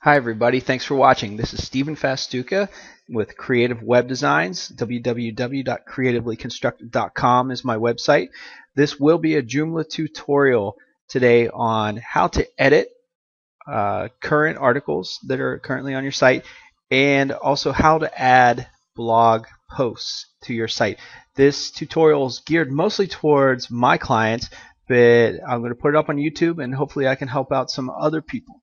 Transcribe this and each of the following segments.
Hi everybody, thanks for watching. This is Stephen Fastuca with Creative Web Designs. www.creativelyconstructed.com is my website. This will be a Joomla tutorial today on how to edit current articles that are currently on your site and also how to add blog posts to your site. This tutorial is geared mostly towards my clients, but I'm going to put it up on YouTube and hopefully I can help out some other people.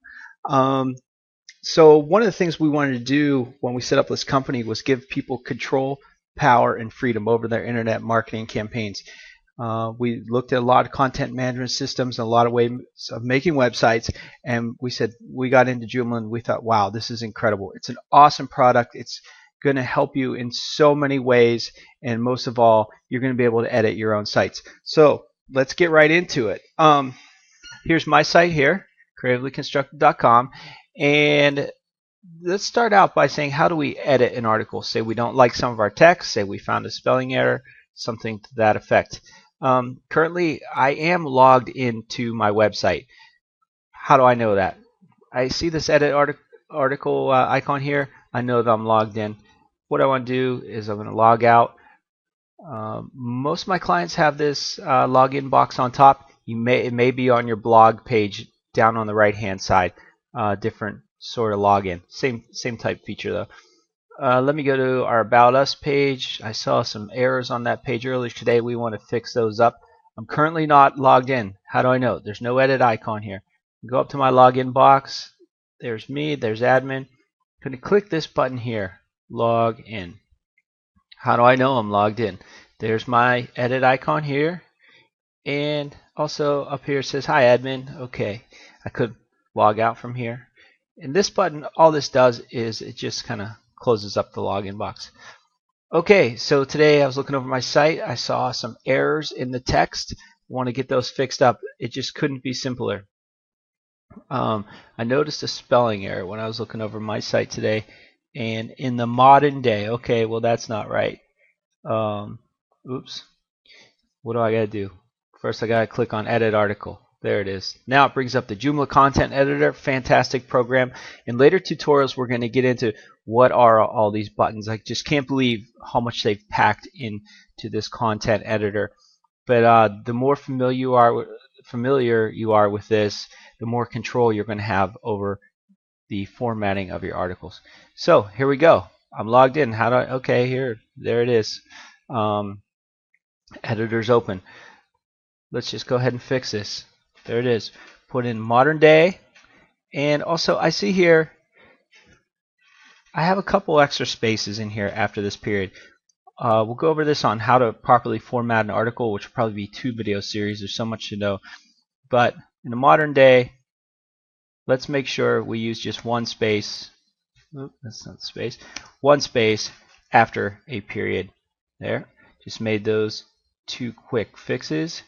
So one of the things we wanted to do when we set up this company was give people control, power, and freedom over their internet marketing campaigns. We looked at a lot of content management systems and a lot of ways of making websites, and we got into Joomla and we thought, wow, this is incredible. It's an awesome product. It's going to help you in so many ways, and most of all, you're going to be able to edit your own sites. So let's get right into it. Here's my site here, creativelyconstructed.com. And let's start out by saying, how do we edit an article? Say we don't like some of our text, say we found a spelling error, something to that effect. Currently, I am logged into my website. How do I know that? I see this edit article icon here. I know that I'm logged in. What I want to do is I'm going to log out. Most of my clients have this login box on top. It may be on your blog page down on the right hand side. Different sort of login. Same type feature though. Let me go to our About Us page. I saw some errors on that page earlier today. We want to fix those up. I'm currently not logged in. How do I know? There's no edit icon here. Go up to my login box. There's me. There's admin. I'm going to click this button here. Log in. How do I know I'm logged in? There's my edit icon here. And also up here it says, hi admin. Okay. I could log out from here. And this button, all this does is it just kind of closes up the login box. Okay, so today I was looking over my site. I saw some errors in the text. I want to get those fixed up. It just couldn't be simpler. I noticed a spelling error when I was looking over my site today. And in the modern day, okay, well that's not right. Oops. What do I got to do? First I got to click on edit article. There it is. Now it brings up the Joomla content editor. Fantastic program. In later tutorials we're going to get into what are all these buttons. I just can't believe how much they've packed into this content editor. But the more familiar you are with this, the more control you're going to have over the formatting of your articles. So here we go. I'm logged in. Okay, there it is. Editor's open. Let's just go ahead and fix this. There it is. Put in modern day. And also I see here I have a couple extra spaces in here after this period. We'll go over this on how to properly format an article, which will probably be 2 video series. There's so much to know. But in the modern day, let's make sure we use just one space. Oop, that's not space. One space after a period. There. Just made those 2 quick fixes.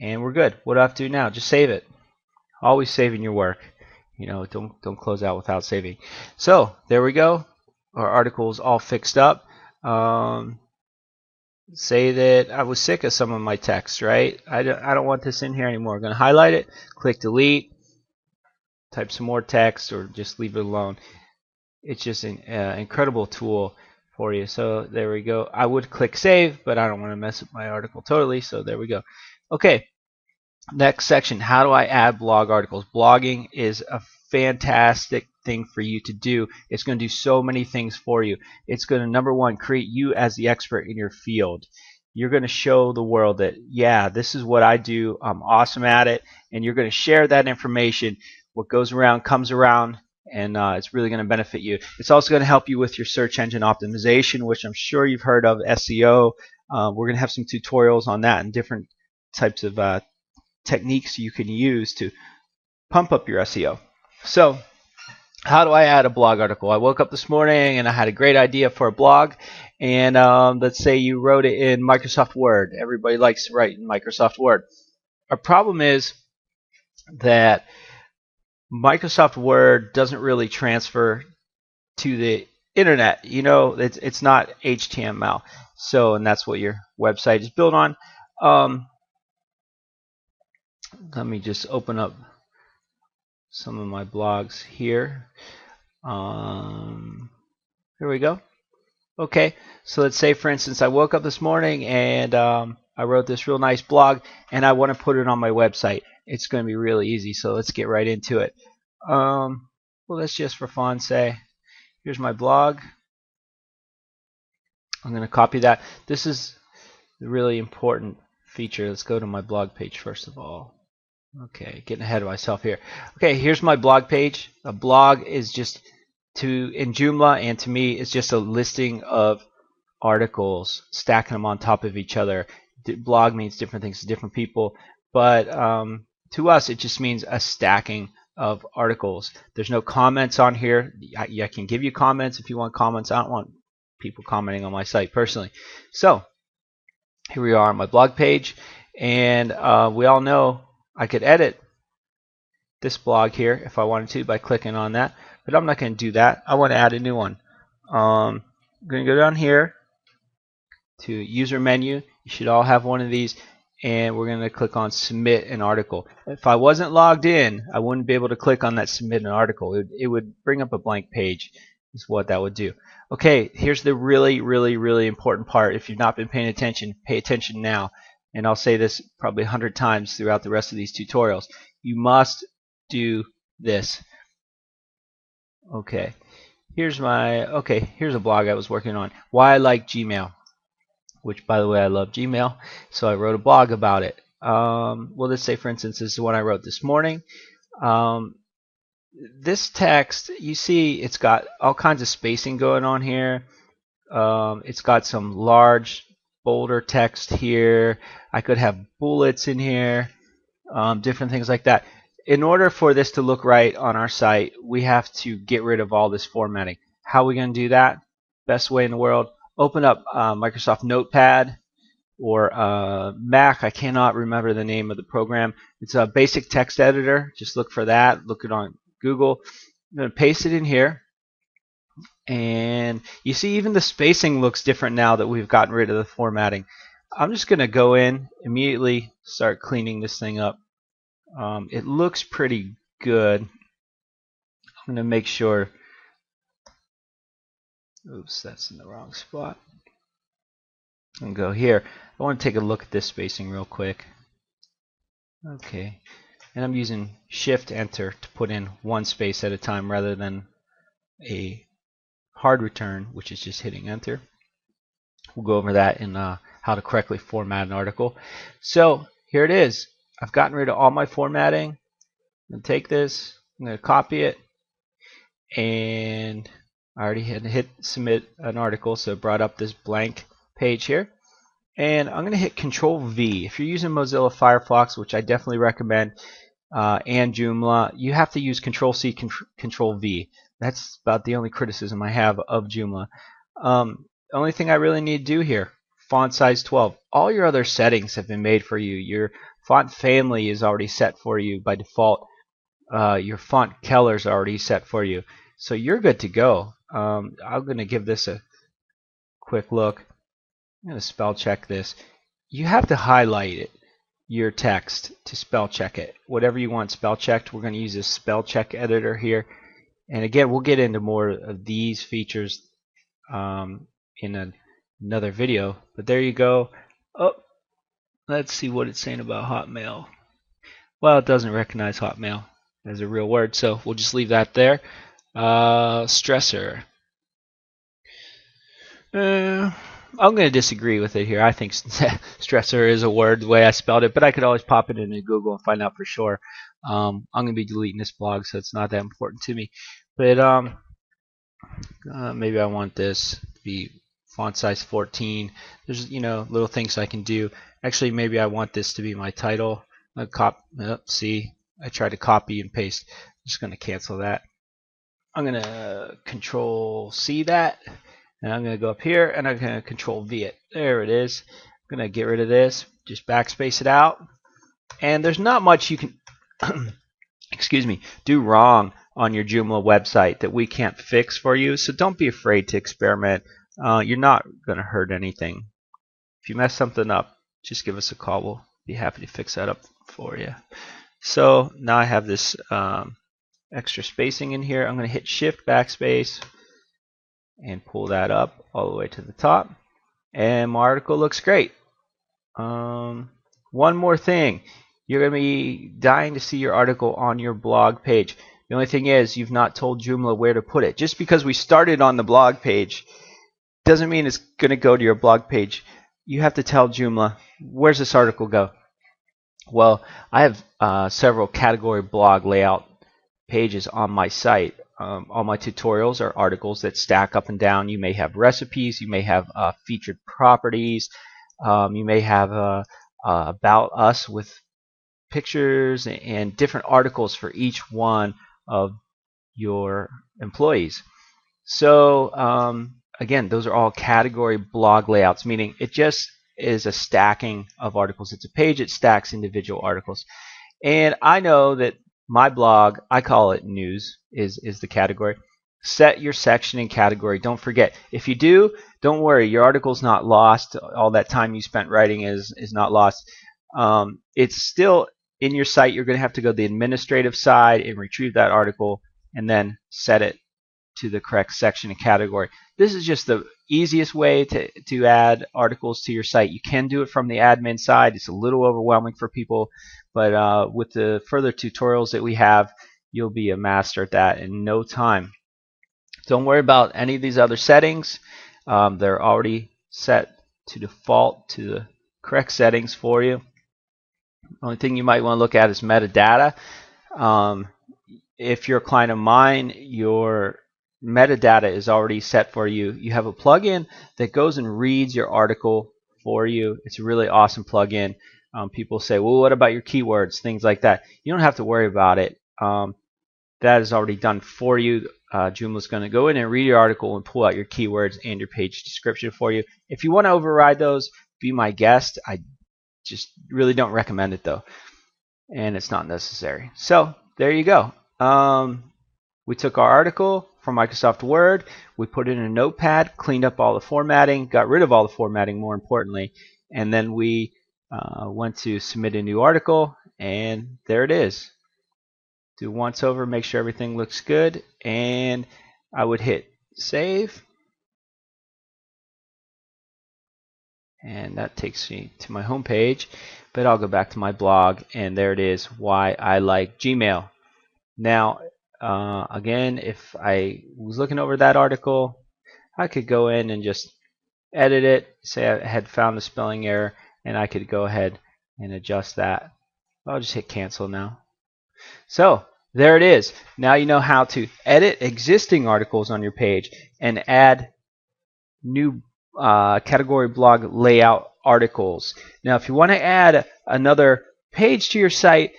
And we're good. What do I have to do now? Just save it. Always saving your work. You know, don't close out without saving. So there we go. Our article is all fixed up. Say that I was sick of some of my text, right? I don't want this in here anymore. I'm going to highlight it, click delete, type some more text, or just leave it alone. It's just an incredible tool for you. So there we go. I would click save, but I don't want to mess up my article totally. So there we go. Okay. Next section, how do I add blog articles? Blogging is a fantastic thing for you to do. It's going to do so many things for you. It's going to, number one, create you as the expert in your field. You're going to show the world that, yeah, this is what I do. I'm awesome at it. And you're going to share that information. What goes around comes around, and it's really going to benefit you. It's also going to help you with your search engine optimization, which I'm sure you've heard of, SEO. We're going to have some tutorials on that and different types of techniques you can use to pump up your SEO. So how do I add a blog article? I woke up this morning and I had a great idea for a blog, and let's say you wrote it in Microsoft Word. Everybody likes to write in Microsoft Word. Our problem is that Microsoft Word doesn't really transfer to the internet. You know, it's not HTML. So, and that's what your website is built on. Let me just open up some of my blogs here. Here we go. Okay, so let's say, for instance, I woke up this morning and I wrote this real nice blog, and I want to put it on my website. It's going to be really easy, so let's get right into it. Well, let's just for fun say, here's my blog. I'm going to copy that. This is the really important feature. Let's go to my blog page first of all. Okay, getting ahead of myself here. Okay, here's my blog page. A blog is just in Joomla, and to me, it's just a listing of articles, stacking them on top of each other. Blog means different things to different people, but to us, it just means a stacking of articles. There's no comments on here. I can give you comments if you want comments. I don't want people commenting on my site personally. So here we are on my blog page, and we all know I could edit this blog here if I wanted to by clicking on that, but I'm not going to do that. I want to add a new one. I'm going to go down here to user menu. You should all have one of these, and we're going to click on submit an article. If I wasn't logged in, I wouldn't be able to click on that submit an article. It would bring up a blank page is what that would do. Okay, here's the really important part. If you've not been paying attention, pay attention now. And I'll say this probably 100 times throughout the rest of these tutorials. You must do this. Okay, here's a blog I was working on. Why I like Gmail. Which, by the way, I love Gmail, so I wrote a blog about it. Well, let's say, for instance, this is what I wrote this morning. This text, you see, it's got all kinds of spacing going on here. It's got some large, bolder text here. I could have bullets in here, different things like that. In order for this to look right on our site, we have to get rid of all this formatting. How are we going to do that? Best way in the world. Open up Microsoft Notepad or Mac. I cannot remember the name of the program. It's a basic text editor. Just look for that. Look it on Google. I'm going to paste it in here. And you see even the spacing looks different now that we've gotten rid of the formatting. I'm just going to go in immediately, start cleaning this thing up. It looks pretty good. I'm going to make sure. Oops, that's in the wrong spot. And go here. I want to take a look at this spacing real quick. Okay, and I'm using Shift Enter to put in one space at a time rather than a hard return, which is just hitting Enter. We'll go over that in how to correctly format an article. So here it is. I've gotten rid of all my formatting. I'm going to take this, I'm going to copy it, and I already had to hit submit an article, so it brought up this blank page here. And I'm going to hit Control V. If you're using Mozilla Firefox, which I definitely recommend, and Joomla, you have to use Control C, Control V. That's about the only criticism I have of Joomla. The only thing I really need to do here, font size 12. All your other settings have been made for you. Your font family is already set for you by default. Your font color is already set for you. So you're good to go. I'm going to give this a quick look. I'm going to spell check this. You have to highlight it, your text, to spell check it. Whatever you want spell checked, we're going to use this spell check editor here. And again, we'll get into more of these features in another video. But there you go. Oh, let's see what it's saying about Hotmail. Well, it doesn't recognize Hotmail as a real word, so we'll just leave that there. Stressor. I'm going to disagree with it here. I think stressor is a word the way I spelled it, but I could always pop it into Google and find out for sure. I'm going to be deleting this blog, so it's not that important to me. But maybe I want this to be font size 14. There's little things I can do. Actually, maybe I want this to be my title. See, I tried to copy and paste. I'm just going to cancel that. I'm going to Control C that. And I'm going to go up here and I'm going to Control V it. There it is. I'm going to get rid of this. Just backspace it out. And there's not much you can excuse me, do wrong on your Joomla website that we can't fix for you. So don't be afraid to experiment. You're not going to hurt anything. If you mess something up, just give us a call. We'll be happy to fix that up for you. So now I have this extra spacing in here. I'm going to hit Shift Backspace and pull that up all the way to the top. And my article looks great. One more thing. You're going to be dying to see your article on your blog page. The only thing is you've not told Joomla where to put it. Just because we started on the blog page doesn't mean it's going to go to your blog page. You have to tell Joomla, where's this article go? Well, I have several category blog layout pages on my site. All my tutorials are articles that stack up and down. You may have recipes, you may have featured properties, you may have about us with pictures and different articles for each one of your employees. So again, those are all category blog layouts, meaning it just is a stacking of articles. It's a page, it stacks individual articles. And I know that my blog, I call it news, is the category. Set your section and category. Don't forget. If you do, don't worry. Your article's not lost. All that time you spent writing is not lost. It's still in your site. You're going to have to go to the administrative side and retrieve that article and then set it to the correct section and category. This is just the easiest way to add articles to your site. You can do it from the admin side. It's a little overwhelming for people, but with the further tutorials that we have, you'll be a master at that in no time. Don't worry about any of these other settings. They're already set to default to the correct settings for you. Only thing you might want to look at is metadata. If you're a client of mine, your metadata is already set for you. You have a plugin that goes and reads your article for you. It's a really awesome plugin. People say, well, what about your keywords, things like that? You don't have to worry about it. That is already done for you. Joomla is going to go in and read your article and pull out your keywords and your page description for you. If you want to override those, be my guest. I just really don't recommend it though, and it's not necessary. So there you go. We took our article from Microsoft Word, we put it in a notepad, cleaned up all the formatting, got rid of all the formatting more importantly, and then we went to submit a new article, and there it is. Do once over, make sure everything looks good, and I would hit save, and that takes me to my home page, but I'll go back to my blog, and there it is, why I like Gmail. Now again, if I was looking over that article, I could go in and just edit it, say I had found the spelling error, and I could go ahead and adjust that. I'll just hit cancel now. So there it is. Now you know how to edit existing articles on your page and add new category blog layout articles. Now if you want to add another page to your site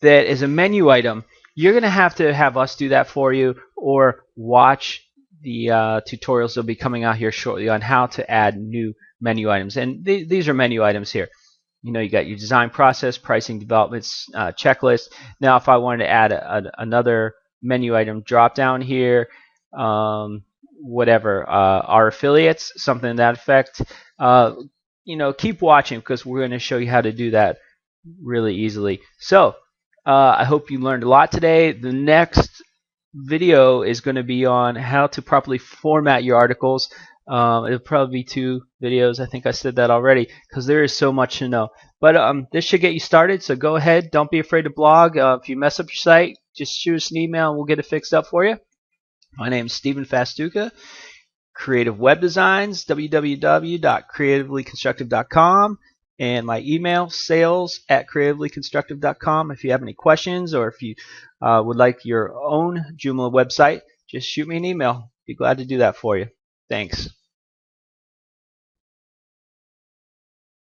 that is a menu item, you're going to have us do that for you, or watch the tutorials that will be coming out here shortly on how to add new menu items. And these are menu items here. You know, you got your design process, pricing, developments, checklist. Now if I wanted to add another menu item drop down here, whatever, our affiliates, something to that effect, you know, keep watching because we're going to show you how to do that really easily. So I hope you learned a lot today. The next video is going to be on how to properly format your articles. It'll probably be 2 videos. I think I said that already because there is so much to know. But this should get you started, so go ahead. Don't be afraid to blog. If you mess up your site, just shoot us an email and we'll get it fixed up for you. My name is Stephen Fastuca, Creative Web Designs, www.creativelyconstructive.com. And my email, sales@creativelyconstructive.com. If you have any questions or if you would like your own Joomla website, just shoot me an email. Be glad to do that for you. Thanks.